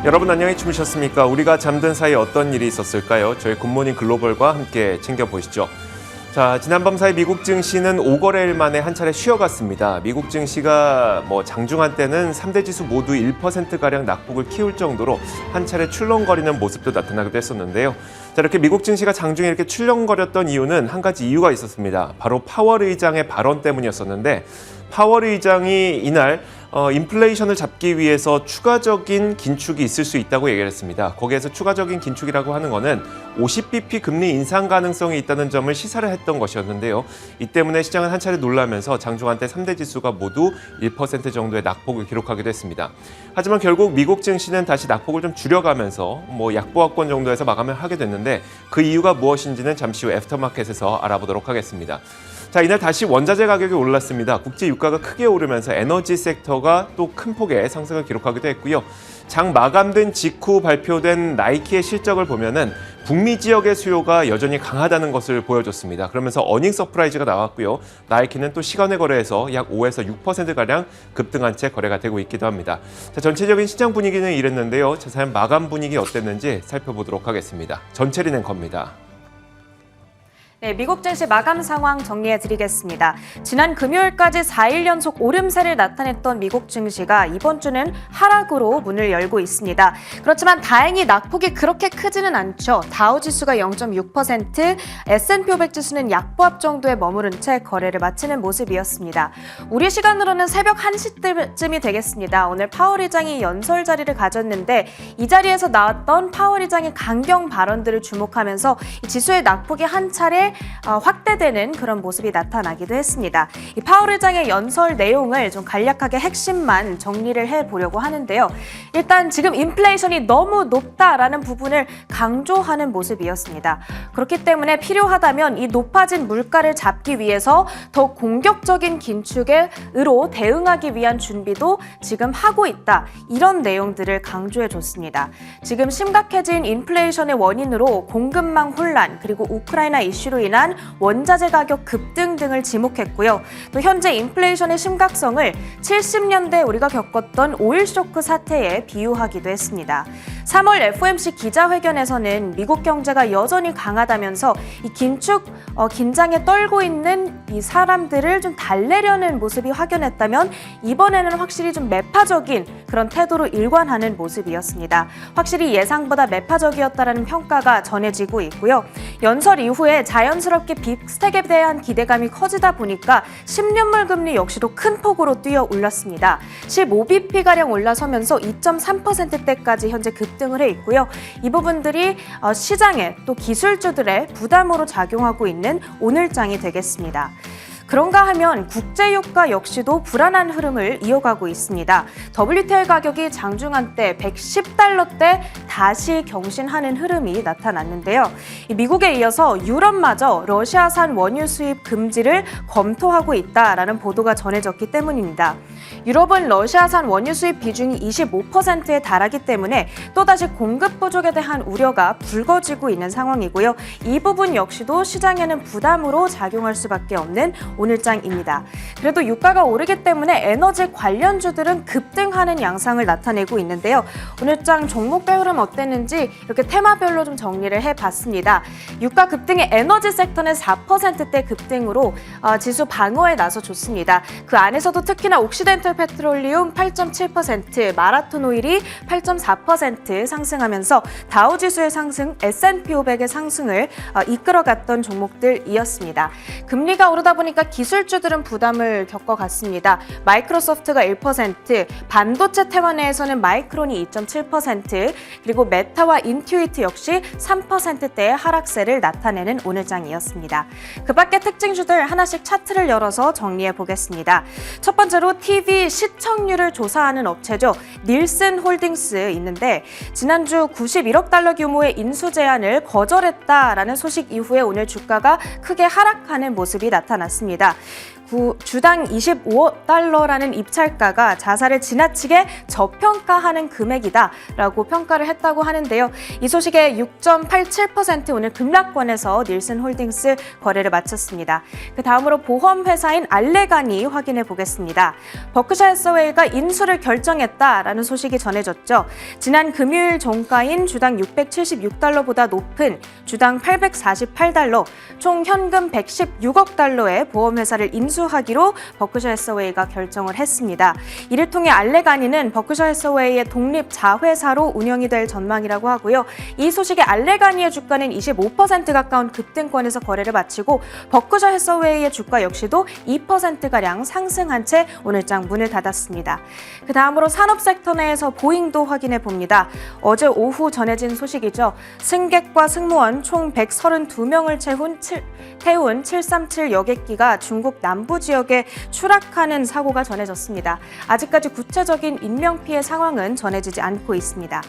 여러분 안녕히 주무셨습니까? 우리가 잠든 사이 어떤 일이 있었을까요? 저희 굿모닝 글로벌과 함께 챙겨보시죠. 자, 지난밤 사이 미국 증시는 5거래일 만에 한 차례 쉬어갔습니다. 미국 증시가 장중한 때는 3대 지수 모두 1%가량 낙폭을 키울 정도로 한 차례 출렁거리는 모습도 나타나기도 했었는데요. 자, 이렇게 미국 증시가 장중에 이렇게 출렁거렸던 이유는 한 가지 이유가 있었습니다. 바로 파월 의장의 발언 때문이었었는데 파월 의장이 이날 인플레이션을 잡기 위해서 추가적인 긴축이 있을 수 있다고 얘기를 했습니다. 거기에서 추가적인 긴축이라고 하는 거는 50bp 금리 인상 가능성이 있다는 점을 시사를 했던 것이었는데요. 이 때문에 시장은 한 차례 놀라면서 장중한 때 3대 지수가 모두 1% 정도의 낙폭을 기록하기도 했습니다. 하지만 결국 미국 증시는 다시 낙폭을 좀 줄여가면서 약보합권 정도에서 마감을 하게 됐는데 그 이유가 무엇인지는 잠시 후 애프터마켓에서 알아보도록 하겠습니다. 자, 이날 다시 원자재 가격이 올랐습니다. 국제 유가가 크게 오르면서 에너지 섹터가 또 큰 폭의 상승을 기록하기도 했고요. 장 마감된 직후 발표된 나이키의 실적을 보면은 북미 지역의 수요가 여전히 강하다는 것을 보여줬습니다. 그러면서 어닝 서프라이즈가 나왔고요. 나이키는 또 시간외 거래에서 약 5에서 6%가량 급등한 채 거래가 되고 있기도 합니다. 자, 전체적인 시장 분위기는 이랬는데요. 자세한 마감 분위기 어땠는지 살펴보도록 하겠습니다. 전체리넨커입니다. 네, 미국 증시 마감 상황 정리해드리겠습니다. 지난 금요일까지 4일 연속 오름세를 나타냈던 미국 증시가 이번 주는 하락으로 문을 열고 있습니다. 그렇지만 다행히 낙폭이 그렇게 크지는 않죠. 다우지수가 0.6%, S&P 500 지수는 약보합 정도에 머무른 채 거래를 마치는 모습이었습니다. 우리 시간으로는 새벽 1시쯤이 되겠습니다. 오늘 파월 의장이 연설 자리를 가졌는데 이 자리에서 나왔던 파월 의장의 강경 발언들을 주목하면서 이 지수의 낙폭이 한 차례 확대되는 그런 모습이 나타나기도 했습니다. 이 파월 의장의 연설 내용을 좀 간략하게 핵심만 정리를 해보려고 하는데요. 일단 지금 인플레이션이 너무 높다라는 부분을 강조하는 모습이었습니다. 그렇기 때문에 필요하다면 이 높아진 물가를 잡기 위해서 더 공격적인 긴축으로 대응하기 위한 준비도 지금 하고 있다. 이런 내용들을 강조해줬습니다. 지금 심각해진 인플레이션의 원인으로 공급망 혼란 그리고 우크라이나 이슈로 인한 원자재 가격 급등 등을 지목했고요. 또 현재 인플레이션의 심각성을 70년대 우리가 겪었던 오일 쇼크 사태에 비유하기도 했습니다. 3월 FOMC 기자회견에서는 미국 경제가 여전히 강하다면서 이 긴장에 떨고 있는 이 사람들을 좀 달래려는 모습이 확연했다면 이번에는 확실히 좀 매파적인 그런 태도로 일관하는 모습이었습니다. 확실히 예상보다 매파적이었다라는 평가가 전해지고 있고요. 연설 이후에 자연스럽게 빅스택에 대한 기대감이 커지다 보니까 10년물 금리 역시도 큰 폭으로 뛰어 올랐습니다. 15bp가량 올라서면서 2.3%대까지 현재 급등을 해 있고요. 이 부분들이 시장에 또 기술주들의 부담으로 작용하고 있는 오늘장이 되겠습니다. 그런가 하면 국제유가 역시도 불안한 흐름을 이어가고 있습니다. WTI 가격이 장중한 때 110달러대 다시 경신하는 흐름이 나타났는데요. 미국에 이어서 유럽마저 러시아산 원유 수입 금지를 검토하고 있다라는 보도가 전해졌기 때문입니다. 유럽은 러시아산 원유 수입 비중이 25%에 달하기 때문에 또다시 공급 부족에 대한 우려가 불거지고 있는 상황이고요. 이 부분 역시도 시장에는 부담으로 작용할 수밖에 없는 오늘장입니다. 그래도 유가가 오르기 때문에 에너지 관련주들은 급등하는 양상을 나타내고 있는데요. 오늘장 종목별 흐름 어땠는지 이렇게 테마별로 좀 정리를 해봤습니다. 유가 급등의 에너지 섹터는 4%대 급등으로 지수 방어에 나서줬습니다. 그 안에서도 특히나 옥시덴탈 페트롤리움 8.7%, 마라톤 오일이 8.4% 상승하면서 다우지수의 상승, S&P 500의 상승을 이끌어갔던 종목들이었습니다. 금리가 오르다 보니까 기술주들은 부담을 겪어갔습니다. 마이크로소프트가 1%, 반도체 테마 내에서는 마이크론이 2.7%, 그리고 메타와 인투이트 역시 3%대의 하락세를 나타내는 오늘장이었습니다. 그 밖에 특징주들 하나씩 차트를 열어서 정리해 보겠습니다. 첫 번째로 TV 시청률을 조사하는 업체죠. 닐슨 홀딩스 있는데 지난주 91억 달러 규모의 인수 제안을 거절했다라는 소식 이후에 오늘 주가가 크게 하락하는 모습이 나타났습니다. 주당 25달러라는 입찰가가 자사를 지나치게 저평가하는 금액이다라고 평가를 했다고 하는데요. 이 소식에 6.87% 오늘 급락권에서 닐슨 홀딩스 거래를 마쳤습니다. 그 다음으로 보험회사인 알레간이 확인해 보겠습니다. 버크셔 해서웨이가 인수를 결정했다라는 소식이 전해졌죠. 지난 금요일 종가인 주당 676달러보다 높은 주당 848달러, 총 현금 116억 달러의 보험회사를 인수하기로 버크셔 해서웨이가 결정을 했습니다. 이를 통해 알레가니는 버크셔 해서웨이의 독립 자회사로 운영이 될 전망이라고 하고요. 이 소식에 알레가니의 주가는 25% 가까운 급등권에서 거래를 마치고 버크셔 해서웨이의 주가 역시도 2%가량 상승한 채 오늘장 문을 닫았습니다. 그 다음으로 산업 섹터 내에서 보잉도 확인해 봅니다. 어제 오후 전해진 소식이죠. 승객과 승무원 총 132명을 태운 737 여객기가 중국 남부 지역에 추락하는 사고가 전해졌습니다. 아직까지 구체적인 인명피해 상황은 전해지지 않고 있습니다.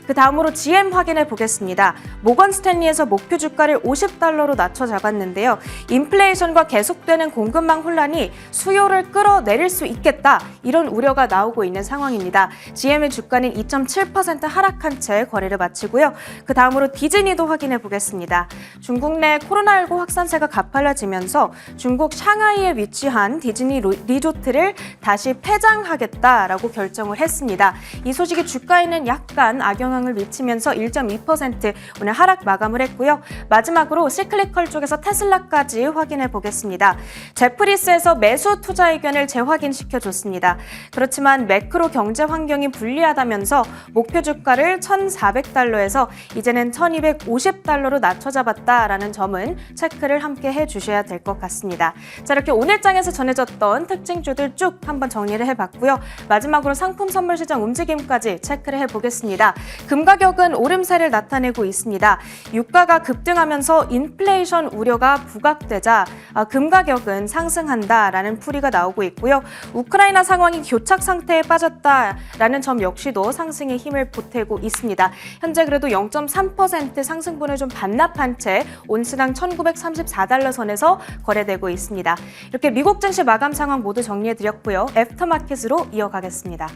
그 다음으로 GM 확인해 보겠습니다. 모건 스탠리에서 목표 주가를 50달러로 낮춰 잡았는데요. 인플레이션과 계속되는 공급망 혼란이 수요를 끌어내릴 수 있겠다, 이런 우려가 나오고 있는 상황입니다. GM의 주가는 2.7% 하락한 채 거래를 마치고요. 그 다음으로 디즈니도 확인해 보겠습니다. 중국 내 코로나19 확산세가 가팔라지면서 중국 샹하이에 위치한 디즈니 리조트를 다시 폐장하겠다라고 결정을 했습니다. 이 소식이 주가에는 약간 악영향을 미치면서 1.2% 오늘 하락 마감을 했고요. 마지막으로 시클리컬 쪽에서 테슬라까지 확인해 보겠습니다. 제프리스에서 매수 투자 의견을 재확인시켜줬습니다. 그렇지만 매크로 경제 환경이 불리하다면서 목표 주가를 1,400달러에서 이제는 1,250달러로 낮춰 잡았다라는 점은 체크를 함께 해주셔야 될 것 같습니다. 자, 이렇게 오늘 장에서 전해졌던 특징주들 쭉 한번 정리를 해봤고요. 마지막으로 상품 선물 시장 움직임까지 체크를 해보겠습니다. 금 가격은 오름세를 나타내고 있습니다. 유가가 급등하면서 인플레이션 우려가 부각되자 금 가격은 상승한다라는 풀이가 나오고 있고요. 우크라이나 상황이 교착 상태에 빠졌다라는 점 역시도 상승의 힘을 보태고 있습니다. 현재 그래도 0.3% 상승분을 좀 반납한 채 온스당 1,934달러 선에서 거래되고 있습니다. 이렇게 미국 증시 마감 상황 모두 정리해드렸고요. 애프터마켓으로 이어가겠습니다.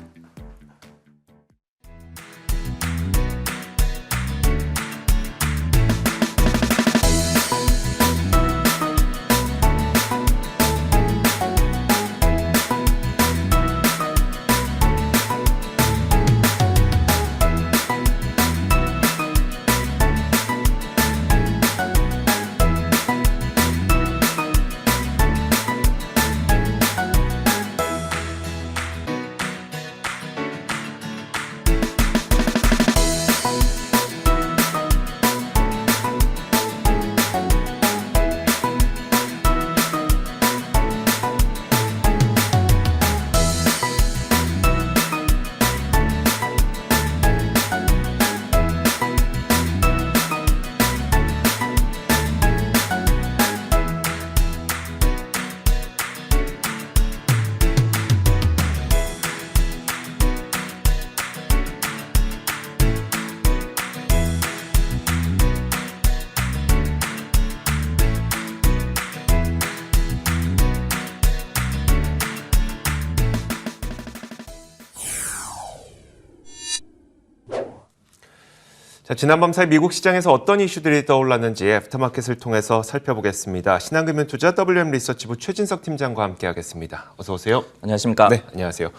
자, 지난밤 사이 미국 시장에서 어떤 이슈들이 떠올랐는지 애프터마켓을 통해서 살펴보겠습니다. 신한금융투자 WM리서치부 최진석 팀장과 함께하겠습니다. 어서 오세요. 안녕하십니까? 네, 안녕하세요.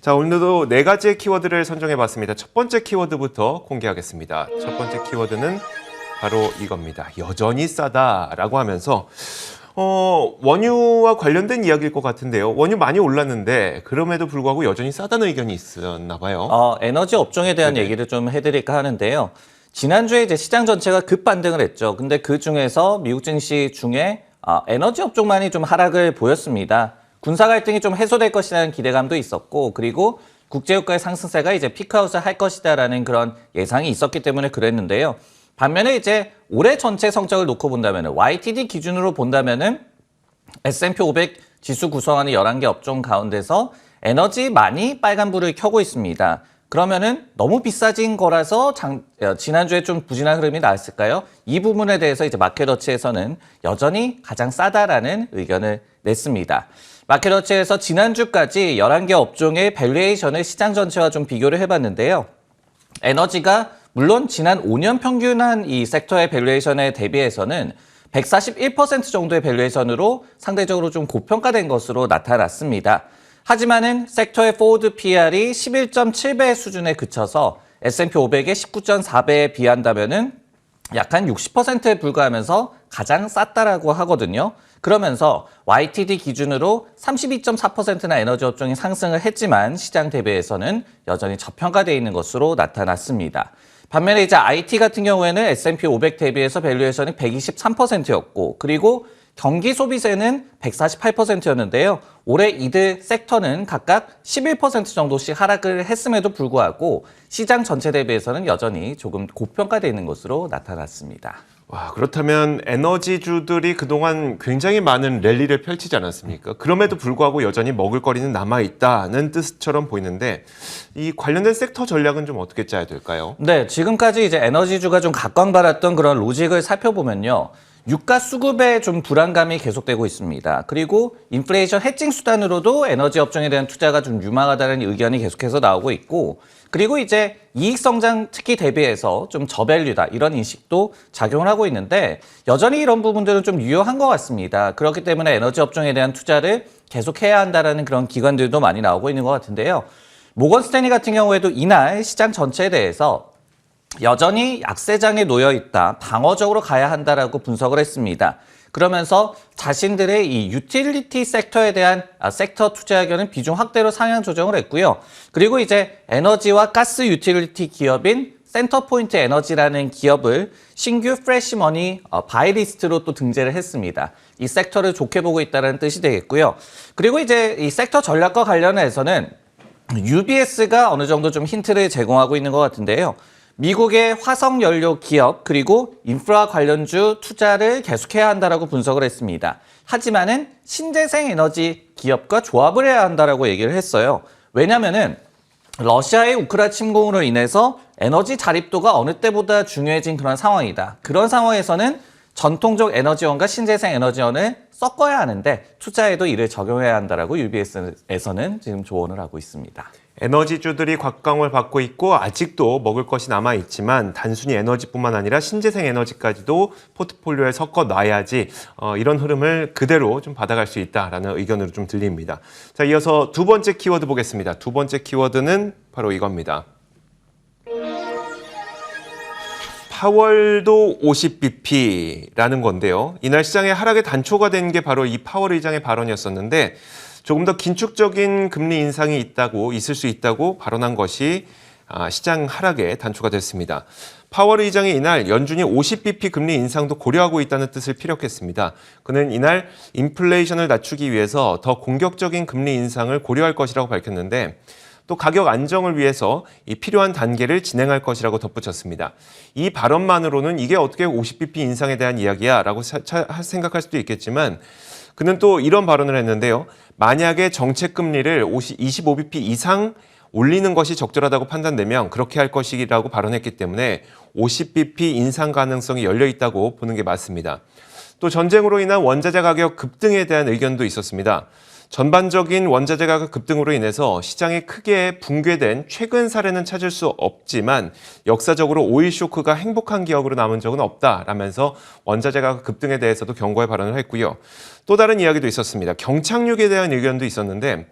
자, 오늘도 네 가지의 키워드를 선정해봤습니다. 첫 번째 키워드부터 공개하겠습니다. 첫 번째 키워드는 바로 이겁니다. 여전히 싸다라고 하면서 원유와 관련된 이야기일 것 같은데요. 원유 많이 올랐는데 그럼에도 불구하고 여전히 싸다는 의견이 있었나 봐요. 에너지 업종에 대한 네네. 얘기를 좀 해드릴까 하는데요. 지난주에 이제 시장 전체가 급반등을 했죠. 근데 그 중에서 미국 증시 중에 에너지 업종만이 좀 하락을 보였습니다. 군사 갈등이 좀 해소될 것이라는 기대감도 있었고, 그리고 국제유가의 상승세가 이제 피크아웃을 할 것이다라는 그런 예상이 있었기 때문에 그랬는데요. 반면에 이제 올해 전체 성적을 놓고 본다면 YTD 기준으로 본다면은 S&P 500 지수 구성하는 11개 업종 가운데서 에너지만이 빨간불을 켜고 있습니다. 그러면은 너무 비싸진 거라서 지난주에 좀 부진한 흐름이 나왔을까요? 이 부분에 대해서 이제 마켓워치에서는 여전히 가장 싸다라는 의견을 냈습니다. 마켓워치에서 지난주까지 11개 업종의 밸류에이션을 시장 전체와 좀 비교를 해봤는데요. 에너지가 물론 지난 5년 평균한 이 섹터의 밸류에이션에 대비해서는 141% 정도의 밸류에이션으로 상대적으로 좀 고평가된 것으로 나타났습니다. 하지만은 섹터의 포워드 PR이 11.7배 수준에 그쳐서 S&P 500의 19.4배에 비한다면은 약 한 60%에 불과하면서 가장 쌌다라고 하거든요. 그러면서 YTD 기준으로 32.4%나 에너지 업종이 상승을 했지만 시장 대비해서는 여전히 저평가되어 있는 것으로 나타났습니다. 반면에 이제 IT 같은 경우에는 S&P 500 대비해서 밸류에이션이 123%였고 그리고 경기 소비세는 148%였는데요. 올해 이들 섹터는 각각 11% 정도씩 하락을 했음에도 불구하고 시장 전체 대비해서는 여전히 조금 고평가되어 있는 것으로 나타났습니다. 와, 그렇다면 에너지주들이 그동안 굉장히 많은 랠리를 펼치지 않았습니까? 그럼에도 불구하고 여전히 먹을거리는 남아있다는 뜻처럼 보이는데 이 관련된 섹터 전략은 좀 어떻게 짜야 될까요? 네, 지금까지 이제 에너지주가 좀 각광받았던 그런 로직을 살펴보면요. 유가 수급에 좀 불안감이 계속되고 있습니다. 그리고 인플레이션 해칭 수단으로도 에너지 업종에 대한 투자가 좀 유망하다는 의견이 계속해서 나오고 있고 그리고 이제 이익 성장 특히 대비해서 좀 저밸류다 이런 인식도 작용을 하고 있는데 여전히 이런 부분들은 좀 유효한 것 같습니다. 그렇기 때문에 에너지 업종에 대한 투자를 계속해야 한다는 그런 기관들도 많이 나오고 있는 것 같은데요. 모건 스탠리 같은 경우에도 이날 시장 전체에 대해서 여전히 약세장에 놓여 있다, 방어적으로 가야 한다라고 분석을 했습니다. 그러면서 자신들의 이 유틸리티 섹터에 대한 섹터 투자 의견은 비중 확대로 상향 조정을 했고요. 그리고 이제 에너지와 가스 유틸리티 기업인 센터포인트 에너지라는 기업을 신규 프레시머니 바이리스트로 또 등재를 했습니다. 이 섹터를 좋게 보고 있다는 뜻이 되겠고요. 그리고 이제 이 섹터 전략과 관련해서는 UBS가 어느 정도 좀 힌트를 제공하고 있는 것 같은데요. 미국의 화석연료 기업 그리고 인프라 관련주 투자를 계속해야 한다라고 분석을 했습니다. 하지만은 신재생 에너지 기업과 조합을 해야 한다라고 얘기를 했어요. 왜냐면은 러시아의 우크라이나 침공으로 인해서 에너지 자립도가 어느 때보다 중요해진 그런 상황이다. 그런 상황에서는 전통적 에너지원과 신재생 에너지원을 섞어야 하는데 투자에도 이를 적용해야 한다라고 UBS에서는 지금 조언을 하고 있습니다. 에너지주들이 곽광을 받고 있고 아직도 먹을 것이 남아있지만 단순히 에너지뿐만 아니라 신재생 에너지까지도 포트폴리오에 섞어 놔야지 이런 흐름을 그대로 좀 받아갈 수 있다라는 의견으로 좀 들립니다. 자, 이어서 두 번째 키워드 보겠습니다. 두 번째 키워드는 바로 이겁니다. 파월도 50bp라는 건데요. 이날 시장의 하락의 단초가 된 게 바로 이 파월 의장의 발언이었었는데 조금 더 긴축적인 금리 인상이 있을 수 있다고 발언한 것이 시장 하락의 단초가 됐습니다. 파월 의장이 이날 연준이 50bp 금리 인상도 고려하고 있다는 뜻을 피력했습니다. 그는 이날 인플레이션을 낮추기 위해서 더 공격적인 금리 인상을 고려할 것이라고 밝혔는데 또 가격 안정을 위해서 이 필요한 단계를 진행할 것이라고 덧붙였습니다. 이 발언만으로는 이게 어떻게 50bp 인상에 대한 이야기야 라고 생각할 수도 있겠지만 그는 또 이런 발언을 했는데요. 만약에 정책 금리를 25bp 이상 올리는 것이 적절하다고 판단되면 그렇게 할 것이라고 발언했기 때문에 50bp 인상 가능성이 열려 있다고 보는 게 맞습니다. 또 전쟁으로 인한 원자재 가격 급등에 대한 의견도 있었습니다. 전반적인 원자재 가격 급등으로 인해서 시장이 크게 붕괴된 최근 사례는 찾을 수 없지만 역사적으로 오일 쇼크가 행복한 기억으로 남은 적은 없다라면서 원자재 가격 급등에 대해서도 경고의 발언을 했고요. 또 다른 이야기도 있었습니다. 경착륙에 대한 의견도 있었는데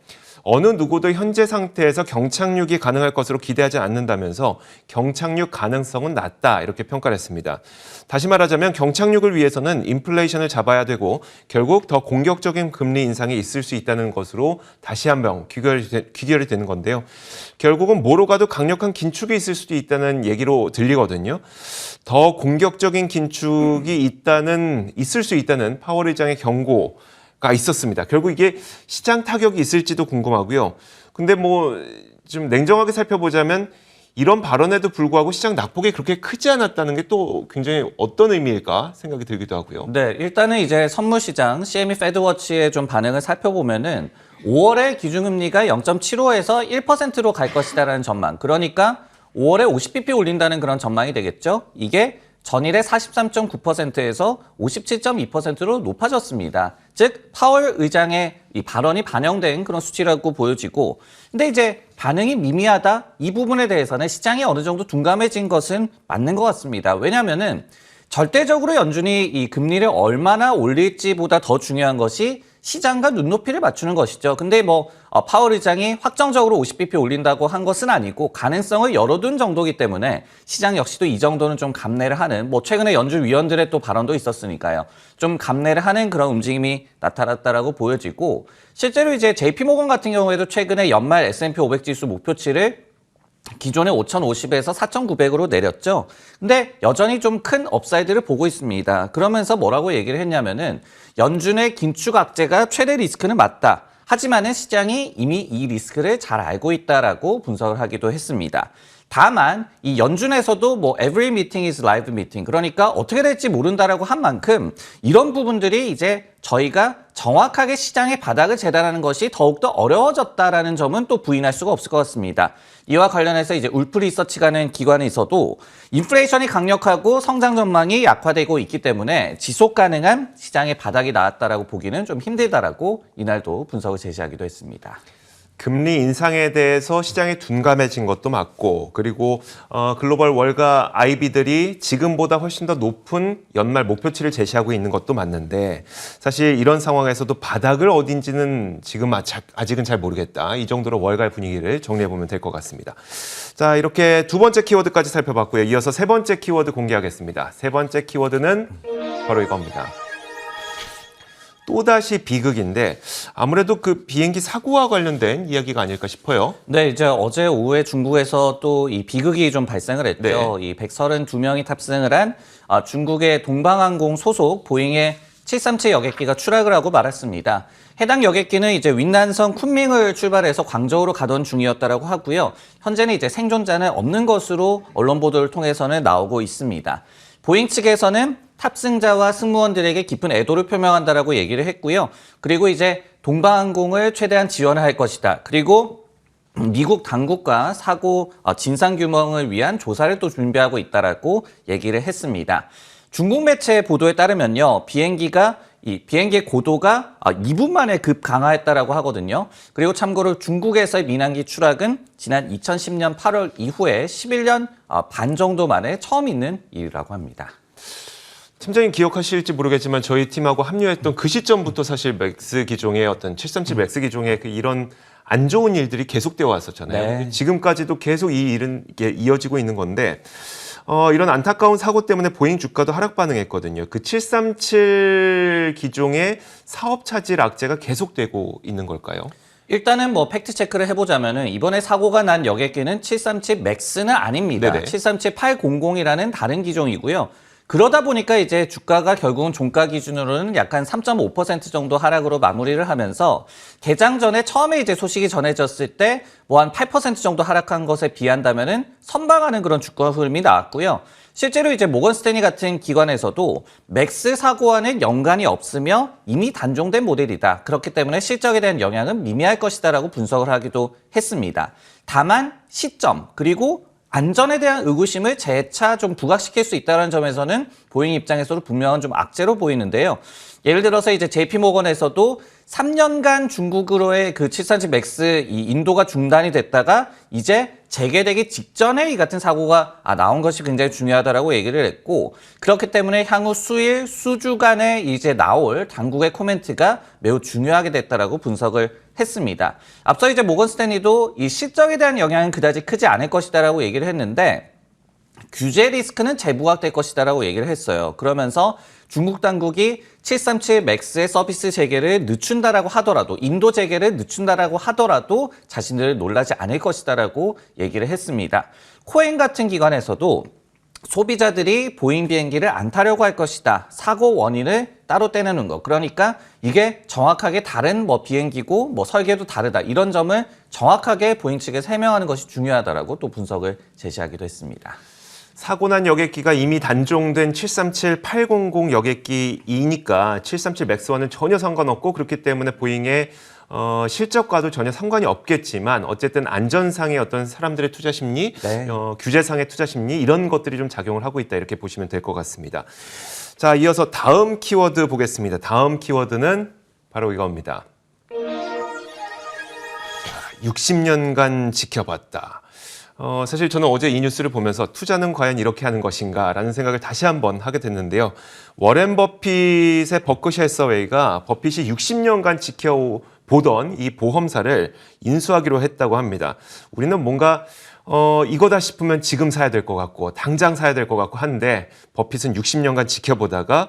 어느 누구도 현재 상태에서 경착륙이 가능할 것으로 기대하지 않는다면서 경착륙 가능성은 낮다 이렇게 평가를 했습니다. 다시 말하자면 경착륙을 위해서는 인플레이션을 잡아야 되고 결국 더 공격적인 금리 인상이 있을 수 있다는 것으로 다시 한번 귀결이 되는 건데요. 결국은 뭐로 가도 강력한 긴축이 있을 수도 있다는 얘기로 들리거든요. 더 공격적인 긴축이 있을 수 있다는 파월 의장의 경고가 있었습니다. 결국 이게 시장 타격이 있을지도 궁금하고요. 근데 좀 냉정하게 살펴보자면 이런 발언에도 불구하고 시장 낙폭이 그렇게 크지 않았다는 게 또 굉장히 어떤 의미일까 생각이 들기도 하고요. 네, 일단은 이제 선물 시장 CME 페드워치의 좀 반응을 살펴보면은 5월에 기준금리가 0.75에서 1%로 갈 것이다라는 전망. 그러니까 5월에 50bp 올린다는 그런 전망이 되겠죠. 이게 전일의 43.9%에서 57.2%로 높아졌습니다. 즉 파월 의장의 이 발언이 반영된 그런 수치라고 보여지고, 근데 이제 반응이 미미하다, 이 부분에 대해서는 시장이 어느 정도 둔감해진 것은 맞는 것 같습니다. 왜냐하면은 절대적으로 연준이 이 금리를 얼마나 올릴지보다 더 중요한 것이 시장과 눈높이를 맞추는 것이죠. 근데 파월 의장이 확정적으로 50bp 올린다고 한 것은 아니고 가능성을 열어둔 정도이기 때문에 시장 역시도 이 정도는 좀 감내를 하는, 최근에 연준 위원들의 또 발언도 있었으니까요. 좀 감내를 하는 그런 움직임이 나타났다라고 보여지고, 실제로 이제 JP모건 같은 경우에도 최근에 연말 S&P 500 지수 목표치를 기존의 5,050에서 4,900으로 내렸죠. 근데 여전히 좀 큰 업사이드를 보고 있습니다. 그러면서 뭐라고 얘기를 했냐면은 연준의 긴축 악재가 최대 리스크는 맞다. 하지만은 시장이 이미 이 리스크를 잘 알고 있다라고 분석을 하기도 했습니다. 다만 이 연준에서도 every meeting is live meeting, 그러니까 어떻게 될지 모른다라고 한 만큼 이런 부분들이 이제 저희가 정확하게 시장의 바닥을 재단하는 것이 더욱더 어려워졌다라는 점은 또 부인할 수가 없을 것 같습니다. 이와 관련해서 이제 울프 리서치라는 기관에 있어도 인플레이션이 강력하고 성장 전망이 약화되고 있기 때문에 지속 가능한 시장의 바닥이 나왔다라고 보기는 좀 힘들다라고 이날도 분석을 제시하기도 했습니다. 금리 인상에 대해서 시장이 둔감해진 것도 맞고, 그리고 글로벌 월가 IB들이 지금보다 훨씬 더 높은 연말 목표치를 제시하고 있는 것도 맞는데, 사실 이런 상황에서도 바닥을 어딘지는 지금 아직은 잘 모르겠다. 이 정도로 월가의 분위기를 정리해보면 될 것 같습니다. 자, 이렇게 두 번째 키워드까지 살펴봤고요. 이어서 세 번째 키워드 공개하겠습니다. 세 번째 키워드는 바로 이겁니다. 또다시 비극인데, 아무래도 그 비행기 사고와 관련된 이야기가 아닐까 싶어요. 네, 이제 어제 오후에 중국에서 또 이 비극이 좀 발생을 했죠. 네. 이 132명이 탑승을 한 중국의 동방항공 소속 보잉의 737 여객기가 추락을 하고 말았습니다. 해당 여객기는 이제 윈난성 쿤밍을 출발해서 광저우로 가던 중이었다라고 하고요. 현재는 이제 생존자는 없는 것으로 언론 보도를 통해서는 나오고 있습니다. 보잉 측에서는 탑승자와 승무원들에게 깊은 애도를 표명한다라고 얘기를 했고요. 그리고 이제 동방항공을 최대한 지원할 것이다. 그리고 미국 당국과 사고 진상 규명을 위한 조사를 또 준비하고 있다라고 얘기를 했습니다. 중국 매체 보도에 따르면요, 비행기의 고도가 2분 만에 급 강하했다라고 하거든요. 그리고 참고로 중국에서의 민항기 추락은 지난 2010년 8월 이후에 11년 반 정도 만에 처음 있는 일이라고 합니다. 팀장님 기억하실지 모르겠지만 저희 팀하고 합류했던 그 시점부터 사실 맥스 기종의 어떤 737 맥스 기종의 이런 안 좋은 일들이 계속되어 왔었잖아요. 네. 지금까지도 계속 이 일은 이어지고 있는 건데, 이런 안타까운 사고 때문에 보잉 주가도 하락 반응했거든요. 그 737 기종의 사업 차질 악재가 계속되고 있는 걸까요? 일단은 팩트 체크를 해보자면은 이번에 사고가 난 여객기는 737 맥스는 아닙니다. 네네. 737-800이라는 다른 기종이고요. 그러다 보니까 이제 주가가 결국은 종가 기준으로는 약간 3.5% 정도 하락으로 마무리를 하면서 개장 전에 처음에 이제 소식이 전해졌을 때 한 8% 정도 하락한 것에 비한다면은 선방하는 그런 주가 흐름이 나왔고요. 실제로 이제 모건 스탠리 같은 기관에서도 맥스 사고와는 연관이 없으며 이미 단종된 모델이다. 그렇기 때문에 실적에 대한 영향은 미미할 것이다라고 분석을 하기도 했습니다. 다만 시점 그리고 안전에 대한 의구심을 재차 좀 부각시킬 수 있다는 점에서는 보잉 입장에서도 분명한 좀 악재로 보이는데요. 예를 들어서 이제 JP모건에서도 3년간 중국으로의 그 737 맥스 이 인도가 중단이 됐다가 이제 재개되기 직전에 이 같은 사고가 나온 것이 굉장히 중요하다라고 얘기를 했고, 그렇기 때문에 향후 수일, 수주간에 이제 나올 당국의 코멘트가 매우 중요하게 됐다라고 분석을 했습니다. 앞서 이제 모건 스탠리도 이 실적에 대한 영향은 그다지 크지 않을 것이다라고 얘기를 했는데 규제 리스크는 재부각될 것이다라고 얘기를 했어요. 그러면서 중국 당국이 737 맥스의 서비스 재개를 늦춘다라고 하더라도, 인도 재개를 늦춘다라고 하더라도 자신들을 놀라지 않을 것이다라고 얘기를 했습니다. 코엔 같은 기관에서도 소비자들이 보잉 비행기를 안 타려고 할 것이다. 사고 원인을 따로 떼내는 거. 그러니까 이게 정확하게 다른 비행기고 설계도 다르다. 이런 점을 정확하게 보잉 측에 설명하는 것이 중요하다라고 또 분석을 제시하기도 했습니다. 사고 난 여객기가 이미 단종된 737-800 여객기이니까 737 맥스와는 전혀 상관없고, 그렇기 때문에 보잉의 실적과도 전혀 상관이 없겠지만 어쨌든 안전상의 어떤 사람들의 투자 심리, 네. 규제상의 투자 심리 이런 것들이 좀 작용을 하고 있다 이렇게 보시면 될 것 같습니다. 자, 이어서 다음 키워드 보겠습니다. 다음 키워드는 바로 이겁니다. 60년간 지켜봤다. 사실 저는 어제 이 뉴스를 보면서 투자는 과연 이렇게 하는 것인가 라는 생각을 다시 한번 하게 됐는데요. 워렌 버핏의 버크셔 해서웨이가 버핏이 60년간 지켜보던 이 보험사를 인수하기로 했다고 합니다. 우리는 뭔가 이거다 싶으면 지금 사야 될 것 같고 당장 사야 될 것 같고 한데 버핏은 60년간 지켜보다가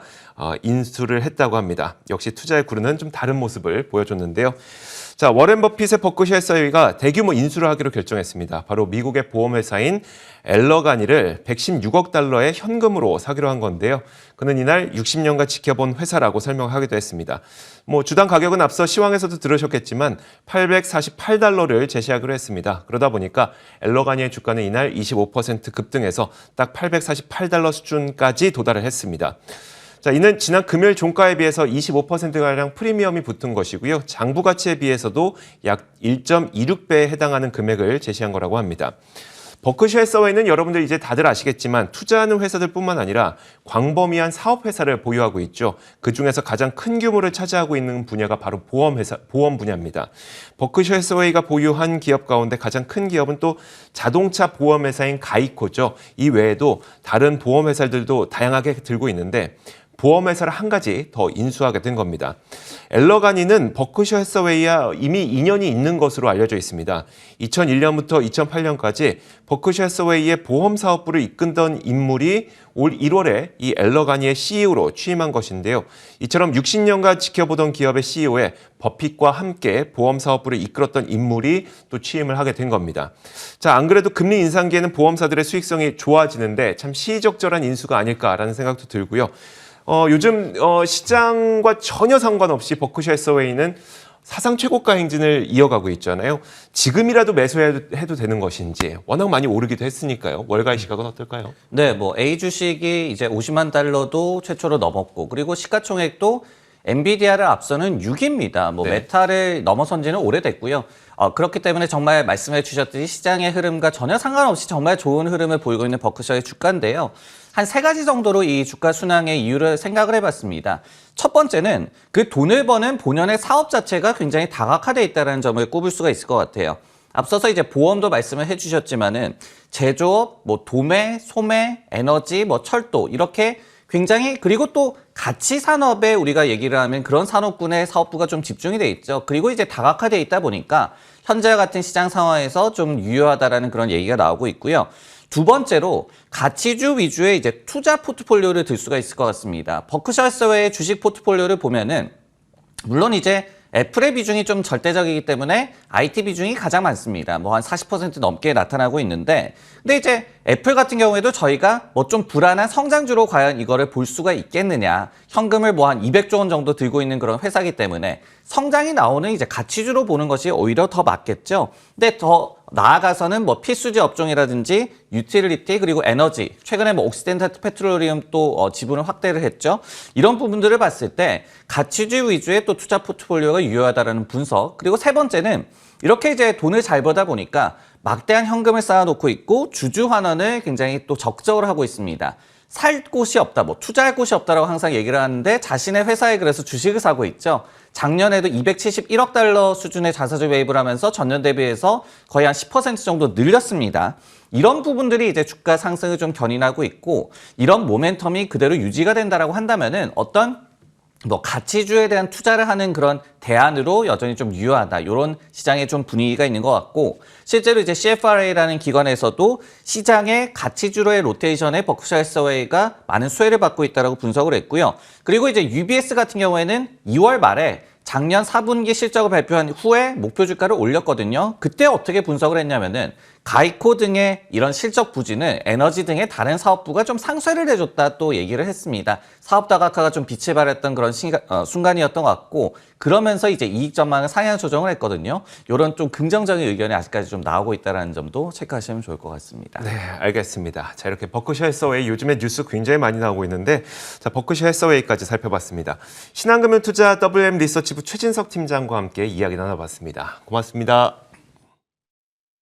인수를 했다고 합니다. 역시 투자의 구르는 좀 다른 모습을 보여줬는데요. 자, 워렌 버핏의 버크셔 해서웨이가 대규모 인수를 하기로 결정했습니다. 바로 미국의 보험회사인 엘러가니를 116억 달러의 현금으로 사기로 한 건데요. 그는 이날 60년간 지켜본 회사라고 설명하기도 했습니다. 주당 가격은 앞서 시황에서도 들으셨겠지만 848달러를 제시하기로 했습니다. 그러다 보니까 엘러가니의 주가는 이날 25% 급등해서 딱 848달러 수준까지 도달을 했습니다. 자, 이는 지난 금요일 종가에 비해서 25%가량 프리미엄이 붙은 것이고요. 장부 가치에 비해서도 약 1.26배에 해당하는 금액을 제시한 거라고 합니다. 버크셔 해서웨이는 여러분들 이제 다들 아시겠지만 투자하는 회사들뿐만 아니라 광범위한 사업 회사를 보유하고 있죠. 그중에서 가장 큰 규모를 차지하고 있는 분야가 바로 보험 분야입니다. 버크셔 해서웨이가 보유한 기업 가운데 가장 큰 기업은 또 자동차 보험 회사인 가이코죠. 이 외에도 다른 보험 회사들도 다양하게 들고 있는데 보험회사를 한 가지 더 인수하게 된 겁니다. 엘러가니는 버크셔 해서웨이와 이미 인연이 있는 것으로 알려져 있습니다. 2001년부터 2008년까지 버크셔 해서웨이의 보험사업부를 이끌던 인물이 올 1월에 이 엘러가니의 CEO로 취임한 것인데요. 이처럼 60년간 지켜보던 기업의 CEO에 버핏과 함께 보험사업부를 이끌었던 인물이 또 취임을 하게 된 겁니다. 자, 안 그래도 금리 인상기에는 보험사들의 수익성이 좋아지는데 참 시의적절한 인수가 아닐까라는 생각도 들고요. 요즘 시장과 전혀 상관없이 버크셔 해서웨이는 사상 최고가 행진을 이어가고 있잖아요. 지금이라도 매수해도 되는 것인지 워낙 많이 오르기도 했으니까요. 월가의 시각은 어떨까요? 네, A 주식이 이제 50만 달러도 최초로 넘었고 그리고 시가총액도 엔비디아를 앞서는 6위입니다. 네. 메타를 넘어선 지는 오래됐고요. 그렇기 때문에 정말 말씀해 주셨듯이 시장의 흐름과 전혀 상관없이 정말 좋은 흐름을 보이고 있는 버크셔의 주가인데요. 한 3가지 정도로 이 주가 순항의 이유를 생각을 해봤습니다. 첫 번째는 그 돈을 버는 본연의 사업 자체가 굉장히 다각화되어 있다는 점을 꼽을 수가 있을 것 같아요. 앞서서 이제 보험도 말씀을 해주셨지만은 제조업, 도매, 소매, 에너지, 철도 이렇게 굉장히 그리고 또 가치 산업에 우리가 얘기를 하면 그런 산업군의 사업부가 좀 집중이 돼 있죠. 그리고 이제 다각화되어 있다 보니까 현재와 같은 시장 상황에서 좀 유효하다라는 그런 얘기가 나오고 있고요. 두 번째로 가치주 위주의 이제 투자 포트폴리오를 들 수가 있을 것 같습니다. 버크셔 해서웨이의 주식 포트폴리오를 보면은 물론 이제 애플의 비중이 좀 절대적이기 때문에 IT 비중이 가장 많습니다. 한 40% 넘게 나타나고 있는데 근데 이제 애플 같은 경우에도 저희가 좀 불안한 성장주로 과연 이거를 볼 수가 있겠느냐. 현금을 한 200조 원 정도 들고 있는 그런 회사이기 때문에 성장이 나오는 이제 가치주로 보는 것이 오히려 더 맞겠죠. 근데 더 나아가서는 필수지 업종이라든지 유틸리티 그리고 에너지 최근에 옥시덴탈 페트롤리움 또 지분을 확대를 했죠. 이런 부분들을 봤을 때 가치주 위주의 또 투자 포트폴리오가 유효하다라는 분석. 그리고 세 번째는 이렇게 이제 돈을 잘 벌다 보니까 막대한 현금을 쌓아놓고 있고 주주 환원을 굉장히 또 적극적으로 하고 있습니다. 살 곳이 없다, 투자할 곳이 없다라고 항상 얘기를 하는데 자신의 회사에 그래서 주식을 사고 있죠. 작년에도 271억 달러 수준의 자사주 매입을 하면서 전년 대비해서 거의 한 10% 정도 늘렸습니다. 이런 부분들이 이제 주가 상승을 좀 견인하고 있고 이런 모멘텀이 그대로 유지가 된다라고 한다면은 어떤 가치주에 대한 투자를 하는 그런 대안으로 여전히 좀 유효하다. 이런 시장에 좀 분위기가 있는 것 같고 실제로 이제 CFRA라는 기관에서도 시장의 가치주로의 로테이션에 버크셔 해서웨이가 많은 수혜를 받고 있다라고 분석을 했고요. 그리고 이제 UBS 같은 경우에는 2월 말에 작년 4분기 실적을 발표한 후에 목표 주가를 올렸거든요. 그때 어떻게 분석을 했냐면은 가이코 등의 이런 실적 부진을 에너지 등의 다른 사업부가 좀 상쇄를 해줬다 또 얘기를 했습니다. 사업 다각화가 좀 빛을 발했던 그런 순간이었던 것 같고 그러면서 이제 이익 전망을 상향 조정을 했거든요. 이런 좀 긍정적인 의견이 아직까지 좀 나오고 있다는 점도 체크하시면 좋을 것 같습니다. 네, 알겠습니다. 자, 이렇게 버크셔 해서웨이 요즘에 뉴스 굉장히 많이 나오고 있는데 자, 버크셔 해서웨이까지 살펴봤습니다. 신한금융투자 WM 리서치부 최진석 팀장과 함께 이야기 나눠봤습니다. 고맙습니다.